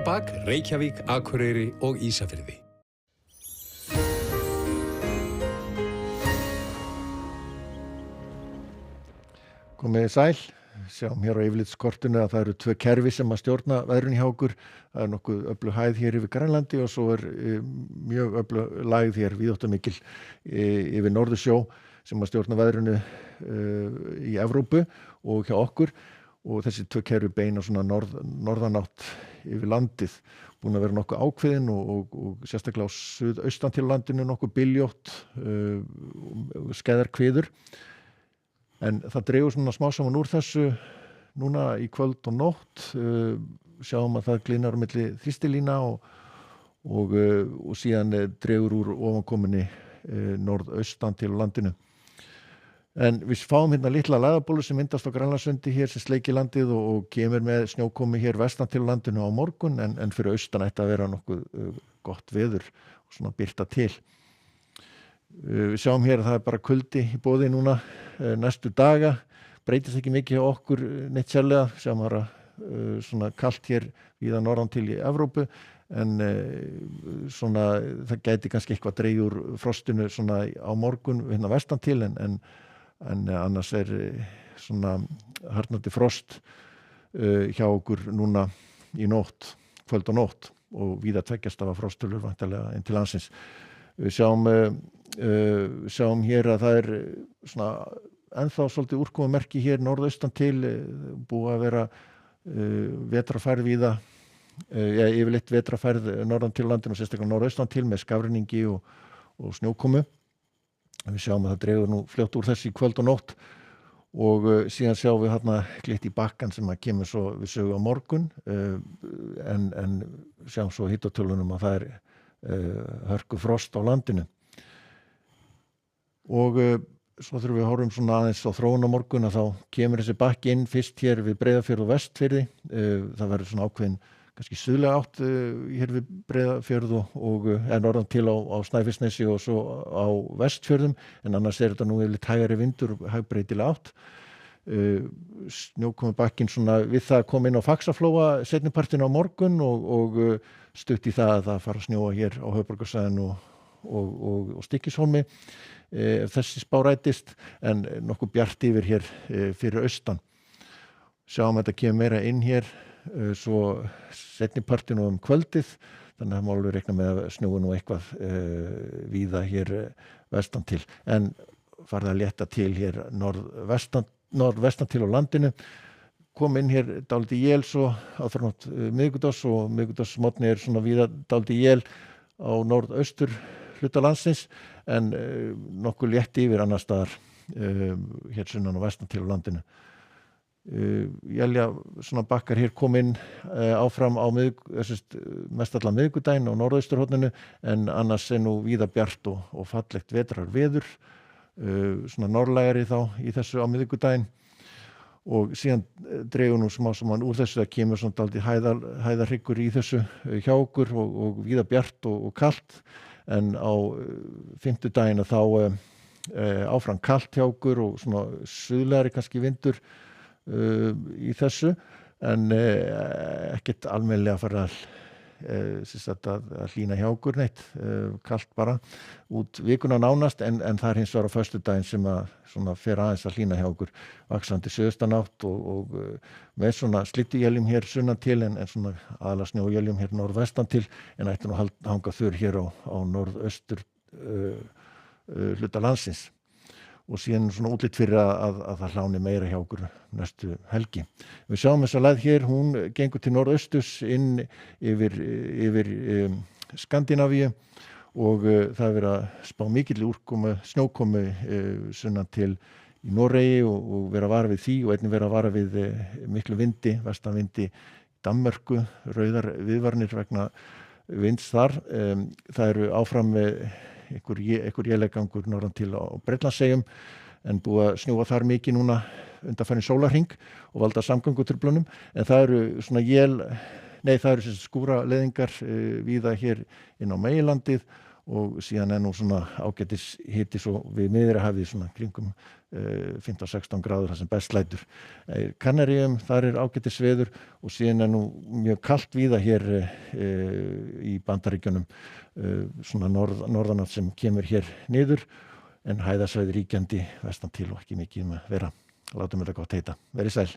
bak Reykjavík, Akureyri og Ísafirði. Komið sæl, sjáum hér á yfirlitskortinu að það eru 2 kerfi sem að stjórna veðrun hjá okkur. Það nokkuð öflug hæð hér yfir Grænlandi og svo mjög öflug lægð hér víðáttumikil yfir Norðursjó sem að stjórna veðrunu í Evrópu og hjá okkur. Og þessi 2 kerfi beina svona norðanátt yfir landið. Búin að vera nokkuð ákveðin og sérstaklega á suðaustan til landinu nokkuð byljótt, skæðarkviður. En það dregur svona smá saman úr þessu núna í kvöld og nótt. Sjáum að það glinar á milli þrýstilína og síðan dregur úr ofankominni norðaustan til landinu. En við fáum hérna litla lægðarbólu sem myndast á Grænlandssundi hér sem sleikir landið og kemur með snjókomi hér vestan til landinu á morgun en fyrir austan ætti að vera nokkuð gott veður og svona birta til. Við sjáum hér að það bara kuldi í boði núna næstu daga, breytist ekki mikið hjá okkur neitt sérlega, sjáum bara svona kalt hér víða norðan til í Evrópu en svona það gæti kannski eitthvað dregið úr frostinu svona á morgun hérna vestan til en annars svona harðnandi frost hjá okkur núna í nótt, kvöld og nótt og víða 2 stafa frosttölur væntanlega inn til landsins. Við sjáum hér að það svona ennþá svolítið úrkomumerki hér norðaustan til, búið að vera vetrarfærð víða, yfirleitt vetrarfærð norðan til landinu og sérstaklega norðaustan til með skafrenningi og snjókomu. Við sjáum að það dregur nú fljótt úr þessi kvöld og nótt og síðan sjáum við hérna glitt í bakkan sem að kemur svo við sögu á morgun en sjáum svo hitatölunum að það hörku frost á landinu. Og svo þurfum við að horfum svona aðeins á þróun á morgun að þá kemur þessi bakki inn fyrst hér við Breiðafjörð og Vestfirði. Það verður svona ákveðin kannski suðlega átt hér við Breiðafjörð og norðan til á Snæfellsnesi og svo á Vestfjörðum en annars þetta nú yfirleitt hægari vindur og hægbreytilega átt. Snjókomubakkinn svona við það kom inn á Faxaflóa seinnipartinn á morgun og stutt í það að það fara að snjóa hér á höfuðborgarsvæðinu og Stykkishólmi ef þessi spá rætist en nokkuð bjart yfir hér fyrir austan. Sjáum að þetta kemur meira inn hér svo seinnipartinn og kvöldið þannig að það má alveg reikna með að snjóa nú eitthvað víða hér vestan til en farið að létta til hér norðvestan til á landinu. Kom inn hér dálítið él svo aðfarnótt miðvikudags og miðvikudagsmorgni svona víða dálítið él á norðaustur hluta landsins en nokkuð létt yfir annars staðar hér sunnan og vestan til á landinu. Élja svona bakkar hér kom inn áfram á mest allan miðvikudaginn á norðausturhorninu en annars nú víða bjart og fallegt vetrarveður svona norðlægari þá í þessu á miðvikudaginn og síðan dregur nú smá saman úr þessu að kemur svona dálítið hæðarhryggur í þessu hjá okkur og víða bjart og kalt en á fimmtudaginn þá áfram kalt hjá okkur og svona suðlegari kannski vindur í þessu en ekkert almennilega að fara að hlýna hjá okkur neitt, kalt bara út vikuna nánast en það hins vegar á föstudaginn sem að svona fer aðeins að hlýna hjá okkur vaxandi suðaustanátt og með svona slydduéljum hér sunnan til en svona aðallega snjóéljum hér norðvestan til en ætti nú hanga þurr hér á norðaustur hluta landsins og síðan svona útlit fyrir að það hláni meira hjá okkur næstu helgi. Við sjáum þessa leið hér, hún gengur til norðausturs inn yfir Skandinavíu og það verið að spá mikill snjókomu sunnan til í Noregi og vera að vara við því og einnig vera að vara við miklu vindi, vestanvindi í Danmörku, rauðar viðvarnir vegna vinds þar. Það eru áfram einhver élegangur norðan til á Bretlandseyjum en búið að snjóa þar mikið núna undanfarinn sólarhring og valda samgöngutruflunum en það eru svona skúraleðingar víða hér inn á meginlandið og síðan nú svona ágætis hiti svo við Miðjarðarhafið svona kringum 15-16 gráður þar sem best lætur. Kanaríum, þar ágætis veður og síðan nú mjög kalt víða hér í Bandaríkjunum, svona norðanátt sem kemur hér niður en hæðasvæði ríkjandi vestan til og ekki mikið að vera. Látum þetta gott heita. Verið sæl.